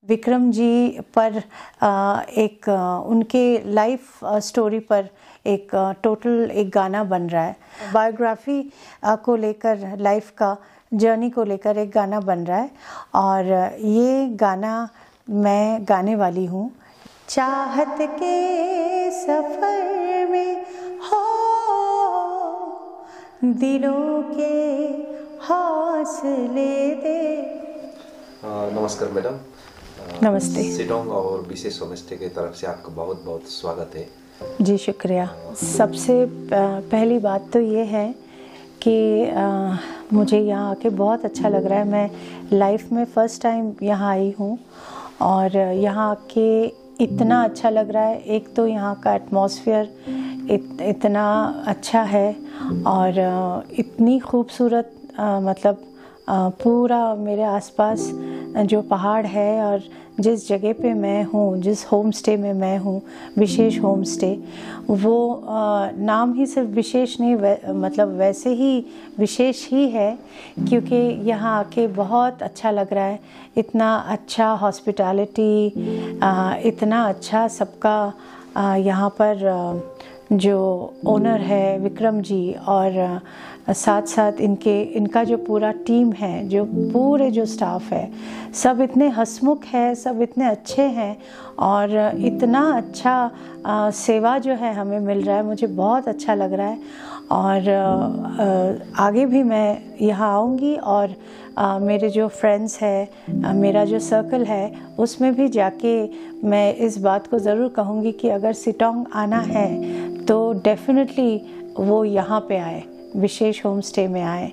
विक्रम जी पर एक उनके लाइफ स्टोरी पर एक टोटल एक गाना बन रहा है। बायोग्राफी को लेकर, लाइफ का जर्नी को लेकर एक गाना बन रहा है और ये गाना मैं गाने वाली हूँ। चाहत के सफर में हो दिलों के हौसले दे। नमस्कार मैडम। नमस्ते। सिटोंग और विशेष होमस्टे की तरफ से आपका बहुत बहुत स्वागत है। जी शुक्रिया। सबसे पहली बात तो ये है कि मुझे यहाँ आके बहुत अच्छा लग रहा है। मैं लाइफ में फ़र्स्ट टाइम यहाँ आई हूँ और यहाँ आके इतना अच्छा लग रहा है। एक तो यहाँ का एटमॉस्फेयर इतना अच्छा है और इतनी खूबसूरत मतलब पूरा मेरे आसपास जो पहाड़ है और जिस जगह पे मैं हूँ, जिस होम स्टे में मैं हूँ, विशेष होम स्टे, वो नाम ही सिर्फ विशेष नहीं मतलब वैसे ही विशेष ही है क्योंकि यहाँ आके बहुत अच्छा लग रहा है। इतना अच्छा हॉस्पिटैलिटी, इतना अच्छा सबका यहाँ पर जो ओनर है विक्रम जी और साथ साथ इनका जो पूरा टीम है, जो पूरे जो स्टाफ है, सब इतने हंसमुख है, सब इतने अच्छे हैं और इतना अच्छा सेवा जो है हमें मिल रहा है। मुझे बहुत अच्छा लग रहा है और आगे भी मैं यहाँ आऊँगी और मेरे जो फ्रेंड्स है, मेरा जो सर्कल है, उसमें भी जाके मैं इस बात को ज़रूर कहूँगी कि अगर सिटोंग आना है तो डेफिनेटली वो यहाँ पे आए, विशेष होम स्टे में आए।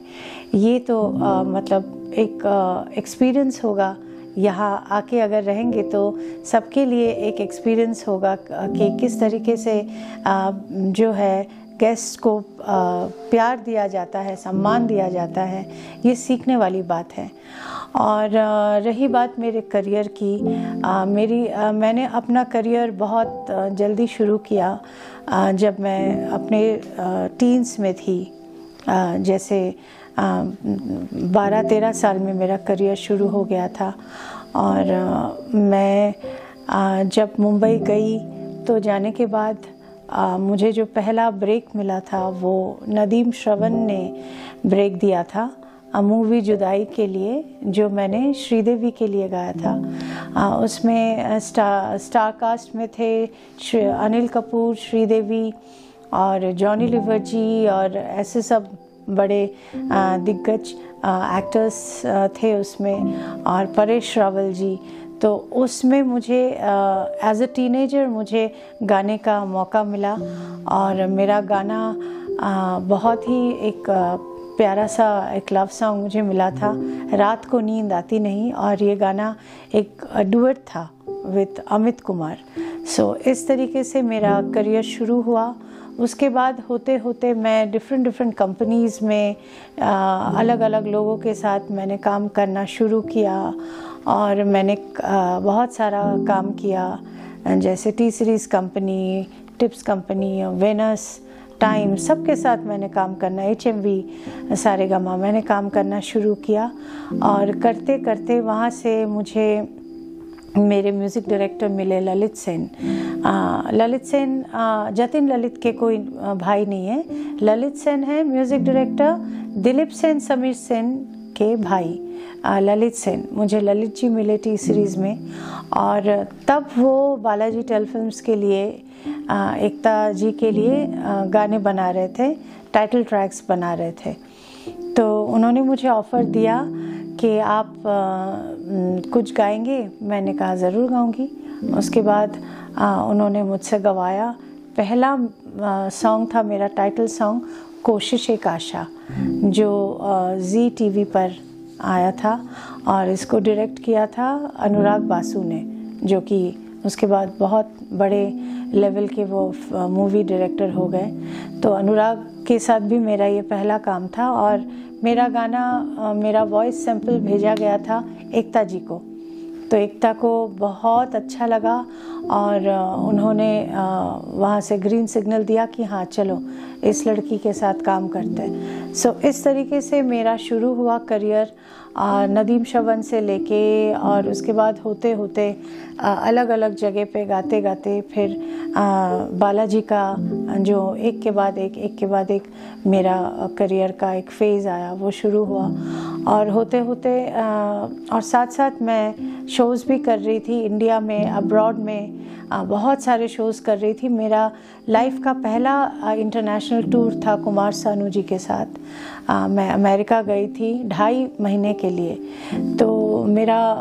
ये तो मतलब एक एक्सपीरियंस होगा। यहाँ आके अगर रहेंगे तो सबके लिए एक एक्सपीरियंस होगा कि किस तरीके से जो है गेस्ट को प्यार दिया जाता है, सम्मान दिया जाता है। ये सीखने वाली बात है। और रही बात मेरे करियर की, मैंने अपना करियर बहुत जल्दी शुरू किया जब मैं अपने टीन्स में थी। जैसे 12-13 साल में मेरा करियर शुरू हो गया था और मैं जब मुंबई गई तो जाने के बाद मुझे जो पहला ब्रेक मिला था वो नदीम श्रवण ने ब्रेक दिया था मूवी जुदाई के लिए, जो मैंने श्रीदेवी के लिए गाया था। उसमें स्टार कास्ट में थे अनिल कपूर, श्रीदेवी और जॉनी लीवर जी और ऐसे सब बड़े दिग्गज एक्टर्स थे उसमें, और परेश रावल जी। तो उसमें मुझे एज अ टीनेजर मुझे गाने का मौका मिला और मेरा गाना बहुत ही एक प्यारा सा एक लव सॉन्ग मुझे मिला था, रात को नींद आती नहीं, और ये गाना एक डुएट था विद अमित कुमार। सो इस तरीके से मेरा करियर शुरू हुआ। उसके बाद होते होते मैं डिफरेंट कंपनीज़ में अलग अलग लोगों के साथ मैंने काम करना शुरू किया और मैंने बहुत सारा काम किया, जैसे T series company, Tips company, Venus, Time, सबके साथ मैंने काम करना, HMV, सारेगामा, मैंने काम करना शुरू किया। और करते करते वहाँ से मुझे मेरे म्यूज़िक डायरेक्टर मिले ललित सेन। जतिन ललित के कोई भाई नहीं है, ललित सेन है म्यूज़िक डायरेक्टर, दिलीप सेन, समीर सेन के भाई ललित सेन। मुझे ललित जी मिले टी सीरीज़ में और तब वो बालाजी टेलीफिल्म्स के लिए एकता जी के लिए गाने बना रहे थे, टाइटल ट्रैक्स बना रहे थे। तो उन्होंने मुझे ऑफ़र दिया कि आप कुछ गाएंगे। मैंने कहा ज़रूर गाऊंगी। उसके बाद उन्होंने मुझसे गवाया। पहला सॉन्ग था मेरा टाइटल सॉन्ग कोशिश एक आशा, जो जी टीवी पर आया था और इसको डायरेक्ट किया था अनुराग बासु ने, जो कि उसके बाद बहुत बड़े लेवल के वो मूवी डायरेक्टर हो गए। तो अनुराग के साथ भी मेरा ये पहला काम था और मेरा गाना, मेरा वॉइस सैंपल भेजा गया था एकता जी को। तो तो एकता को बहुत अच्छा लगा और उन्होंने वहाँ से ग्रीन सिग्नल दिया कि हाँ चलो इस लड़की के साथ काम करते हैं। सो इस तरीके से मेरा शुरू हुआ करियर नदीम श्रवण से लेके, और उसके बाद होते होते अलग अलग जगह पे गाते गाते फिर बालाजी का जो एक के बाद एक मेरा करियर का एक फ़ेज़ आया वो शुरू हुआ। और होते होते और साथ साथ मैं शोज़ भी कर रही थी इंडिया में, अब्रॉड में बहुत सारे शोज़ कर रही थी। मेरा लाइफ का पहला इंटरनेशनल टूर था कुमार सानू जी के साथ। मैं अमेरिका गई थी 2.5 महीने के लिए। तो मेरा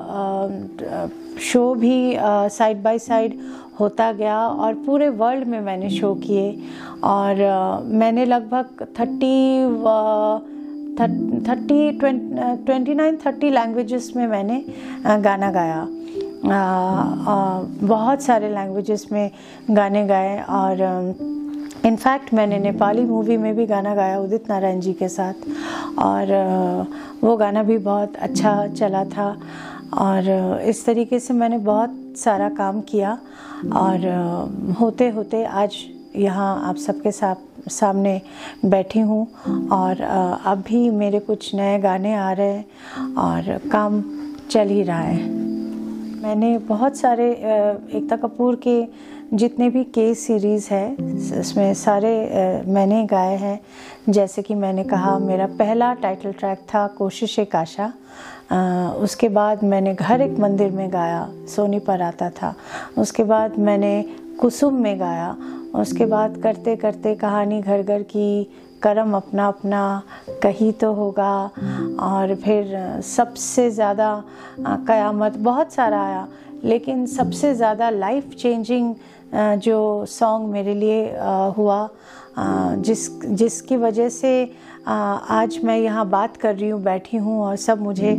शो भी साइड बाय साइड होता गया और पूरे वर्ल्ड में मैंने शो किए। और मैंने लगभग 29-30 लैंग्वेजेस में मैंने गाना गाया। बहुत सारे लैंग्वेजेस में गाने गाए। और इनफैक्ट मैंने नेपाली मूवी में भी गाना गाया उदित नारायण जी के साथ, और वो गाना भी बहुत अच्छा चला था। और इस तरीके से मैंने बहुत सारा काम किया। और होते होते आज यहाँ आप सबके सामने बैठी हूँ। और अब भी मेरे कुछ नए गाने आ रहे हैं और काम चल ही रहा है। मैंने बहुत सारे एकता कपूर के जितने भी के सीरीज़ है इसमें सारे मैंने गाए हैं। जैसे कि मैंने कहा मेरा पहला टाइटल ट्रैक था कोशिश एक आशा। उसके बाद मैंने घर एक मंदिर में गाया, सोनी पर आता था। उसके बाद मैंने कुसुम में गाया। उसके बाद करते करते कहानी घर घर की, करम अपना अपना, कहीं तो होगा, और फिर सबसे ज़्यादा कयामत, बहुत सारा आया। लेकिन सबसे ज़्यादा लाइफ चेंजिंग जो सॉन्ग मेरे लिए हुआ, जिसकी वजह से आज मैं यहाँ बात कर रही हूँ, बैठी हूँ और सब मुझे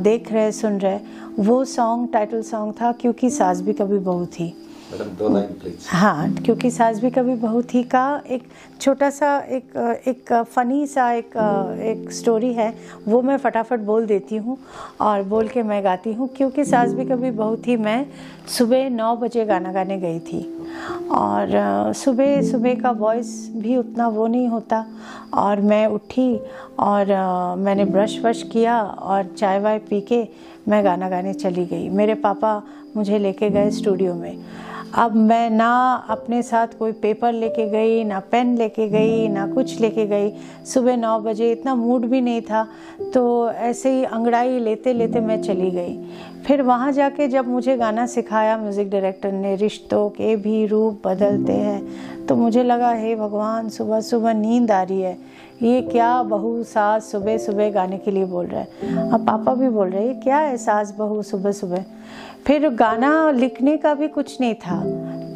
देख रहे सुन रहे, वो सॉन्ग टाइटल सॉन्ग था क्योंकि सास भी कभी बहू थी। Madam 2 line please. हाँ, क्योंकि सास भी कभी बहू थी का एक छोटा सा एक फ़नी सा एक स्टोरी है, वो मैं फटाफट बोल देती हूँ और बोल के मैं गाती हूँ। क्योंकि सास भी कभी बहू थी, मैं सुबह 9 बजे गाना गाने गई थी। और सुबह का वॉइस भी उतना वो नहीं होता। और मैं उठी और मैंने ब्रश वश किया और चाय वाय पी के मैं गाना गाने चली गई। मेरे पापा मुझे लेके गए स्टूडियो में। अब मैं ना अपने साथ कोई पेपर लेके गई, ना पेन लेके गई, ना कुछ लेके गई। सुबह 9 बजे, इतना मूड भी नहीं था, तो ऐसे ही अंगड़ाई लेते लेते मैं चली गई। फिर वहाँ जाके जब मुझे गाना सिखाया म्यूज़िक डायरेक्टर ने, रिश्तों के भी रूप बदलते हैं, तो मुझे लगा हे भगवान, सुबह सुबह नींद आ रही है, ये क्या बहू सास सुबह सुबह गाने के लिए बोल रहा है। अब पापा भी बोल रहे हैं क्या है सास बहू सुबह सुबह। फिर गाना लिखने का भी कुछ नहीं था,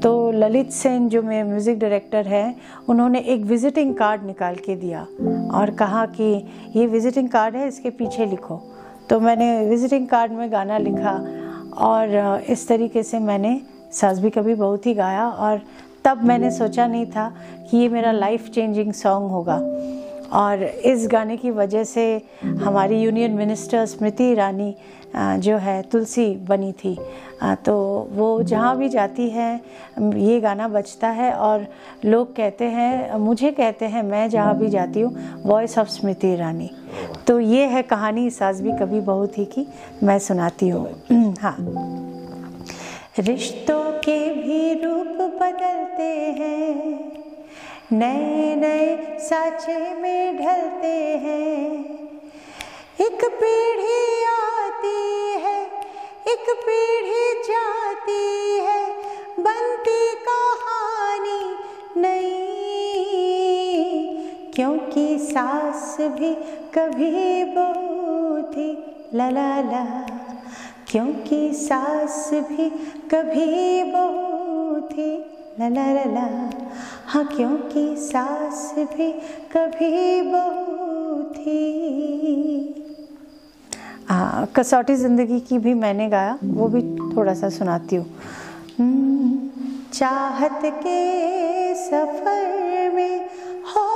तो ललित सेन जो मेरे म्यूज़िक डायरेक्टर हैं, उन्होंने एक विज़िटिंग कार्ड निकाल के दिया और कहा कि ये विज़िटिंग कार्ड है, इसके पीछे लिखो। तो मैंने विज़िटिंग कार्ड में गाना लिखा और इस तरीके से मैंने सास भी कभी बहू थी गाया। और तब मैंने सोचा नहीं था कि ये मेरा लाइफ चेंजिंग सॉन्ग होगा। और इस गाने की वजह से हमारी यूनियन मिनिस्टर स्मृति ईरानी जो है तुलसी बनी थी, तो वो जहाँ भी जाती है ये गाना बजता है और लोग कहते हैं, मुझे कहते हैं, मैं जहाँ भी जाती हूँ वॉइस ऑफ स्मृति ईरानी। तो ये है कहानी सास भी कभी बहू थी की, मैं सुनाती हूँ। हाँ। रिश्तों के भी रूप बदलते हैं, नए नए साँचे में ढलते हैं। एक पीढ़ी आती है, एक पीढ़ी जाती है, बनती कहानी नई। क्योंकि सास भी कभी बहू थी, ला ला ला। क्योंकि सास भी कभी बहू थी, ला ला ला ला। हाँ, क्योंकि सास भी कभी बहू थी। कसौटी ज़िंदगी की भी मैंने गाया, वो भी थोड़ा सा सुनाती हूँ। चाहत के सफ़र में हो,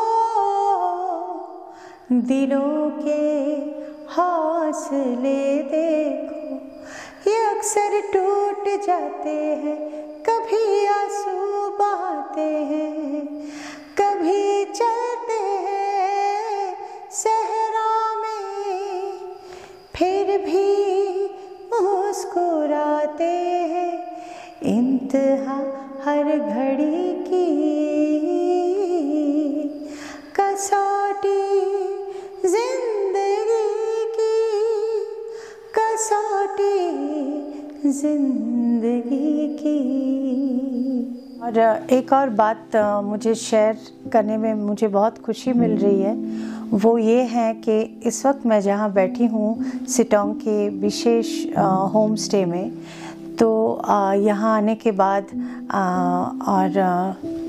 दिलों के हौसले देखो, ये अक्सर टूट जाते हैं, कभी आंसू बहाते हैं, कभी चलते हैं सहरा में, फिर भी मुस्कुराते हैं। इंतहा हर घड़ी की कसौटी जिंदगी की, कसौटी जिंदगी की। और एक और बात मुझे शेयर करने में मुझे बहुत खुशी मिल रही है, वो ये है कि इस वक्त मैं जहाँ बैठी हूँ सिटोंग के विशेष होम स्टे में, तो यहाँ आने के बाद और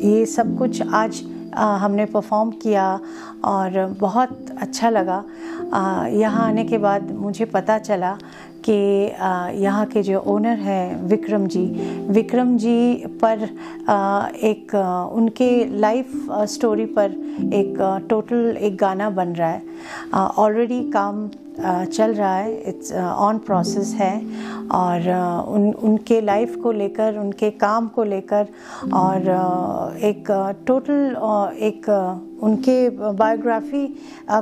ये सब कुछ आज हमने परफॉर्म किया और बहुत अच्छा लगा। यहाँ आने के बाद मुझे पता चला कि यहाँ के जो ओनर हैं विक्रम जी पर एक उनके लाइफ स्टोरी पर एक टोटल एक गाना बन रहा है। ऑलरेडी काम चल रहा है, इट्स ऑन प्रोसेस है, और उनके लाइफ को लेकर, उनके काम को लेकर और एक टोटल एक उनके बायोग्राफी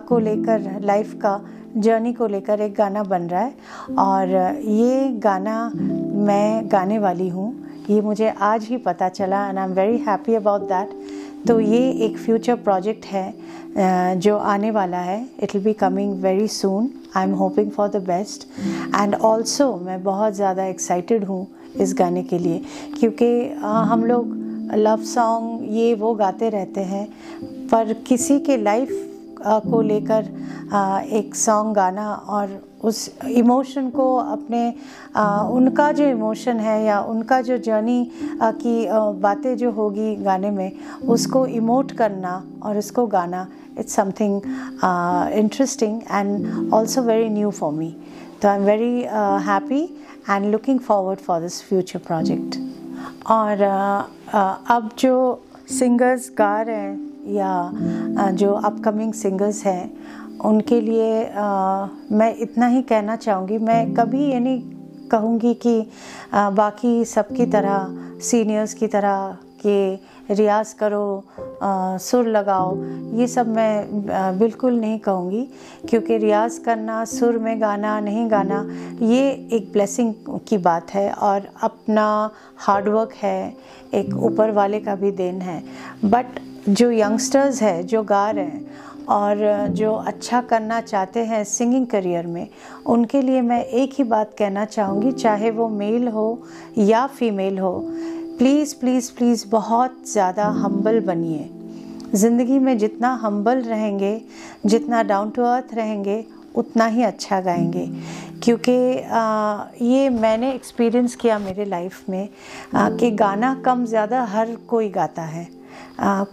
को लेकर, लाइफ का जर्नी को लेकर एक गाना बन रहा है। और ये गाना मैं गाने वाली हूँ, ये मुझे आज ही पता चला and I am very happy about that. तो ये एक फ्यूचर प्रोजेक्ट है जो आने वाला है, it will be coming very soon. I am hoping for the best and also मैं बहुत ज़्यादा एक्साइटेड हूँ इस गाने के लिए, क्योंकि हम लोग लव सॉन्ग ये वो गाते रहते हैं, पर किसी के लाइफ को लेकर एक सॉन्ग गाना और उस इमोशन को अपने उनका जो इमोशन है या उनका जो जर्नी की बातें जो होगी गाने में, उसको इमोट करना और उसको गाना, it's something interesting and also very new for me. तो I am very happy and looking forward for this future project. और अब जो सिंगर्स गा रहे हैं या जो अपकमिंग सिंगर्स हैं, उनके लिए मैं इतना ही कहना चाहूँगी। मैं कभी ये नहीं कहूँगी कि बाकी सबकी तरह, सीनियर्स की तरह कि रियाज़ करो, सुर लगाओ, ये सब मैं बिल्कुल नहीं कहूँगी, क्योंकि रियाज़ करना, सुर में गाना, नहीं गाना, ये एक ब्लेसिंग की बात है और अपना हार्डवर्क है, एक ऊपर वाले का भी देन है। बट जो यंगस्टर्स हैं जो गा रहे हैं और जो अच्छा करना चाहते हैं सिंगिंग करियर में, उनके लिए मैं एक ही बात कहना चाहूँगी, चाहे वो मेल हो या फीमेल हो, प्लीज़ प्लीज़ प्लीज़ बहुत ज़्यादा हम्बल बनिए। ज़िंदगी में जितना हम्बल रहेंगे, जितना डाउन टू अर्थ रहेंगे, उतना ही अच्छा गाएंगे। क्योंकि ये मैंने एक्सपीरियंस किया मेरे लाइफ में कि गाना कम ज़्यादा हर कोई गाता है।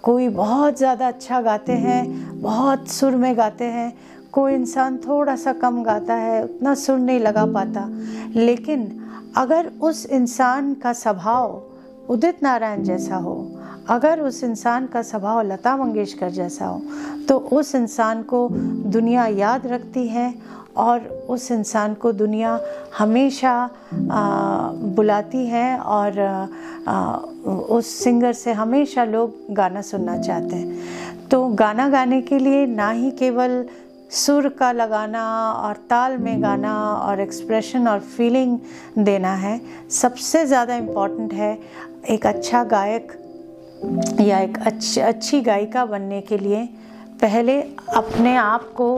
कोई बहुत ज़्यादा अच्छा गाते हैं, बहुत सुर में गाते हैं, कोई इंसान थोड़ा सा कम गाता है, उतना सुर नहीं लगा पाता। लेकिन अगर उस इंसान का स्वभाव उदित नारायण जैसा हो, अगर उस इंसान का स्वभाव लता मंगेशकर जैसा हो, तो उस इंसान को दुनिया याद रखती है और उस इंसान को दुनिया हमेशा बुलाती है और उस सिंगर से हमेशा लोग गाना सुनना चाहते हैं। तो गाना गाने के लिए ना ही केवल सुर का लगाना और ताल में गाना और एक्सप्रेशन और फीलिंग देना है, सबसे ज़्यादा इम्पॉर्टेंट है एक अच्छा गायक या एक अच्छी गायिका बनने के लिए पहले अपने आप को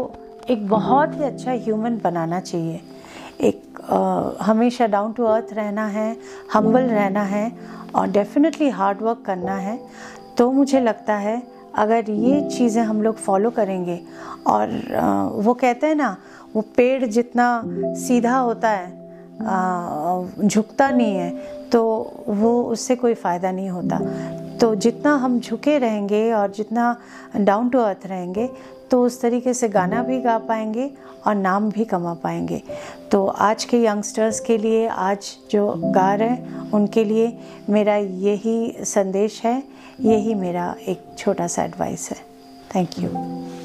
एक बहुत ही अच्छा ह्यूमन बनाना चाहिए। एक हमेशा डाउन टू अर्थ रहना है, हम्बल रहना है और डेफिनेटली हार्ड वर्क करना है। तो मुझे लगता है अगर ये चीज़ें हम लोग फॉलो करेंगे, और वो कहते हैं ना, वो पेड़ जितना सीधा होता है, झुकता नहीं है, तो वो उससे कोई फ़ायदा नहीं होता। तो जितना हम झुके रहेंगे और जितना डाउन टू अर्थ रहेंगे, तो उस तरीके से गाना भी गा पाएंगे और नाम भी कमा पाएंगे। तो आज के यंगस्टर्स के लिए, आज जो गा रहे हैं उनके लिए मेरा यही संदेश है, यही मेरा एक छोटा सा एडवाइस है। Thank you.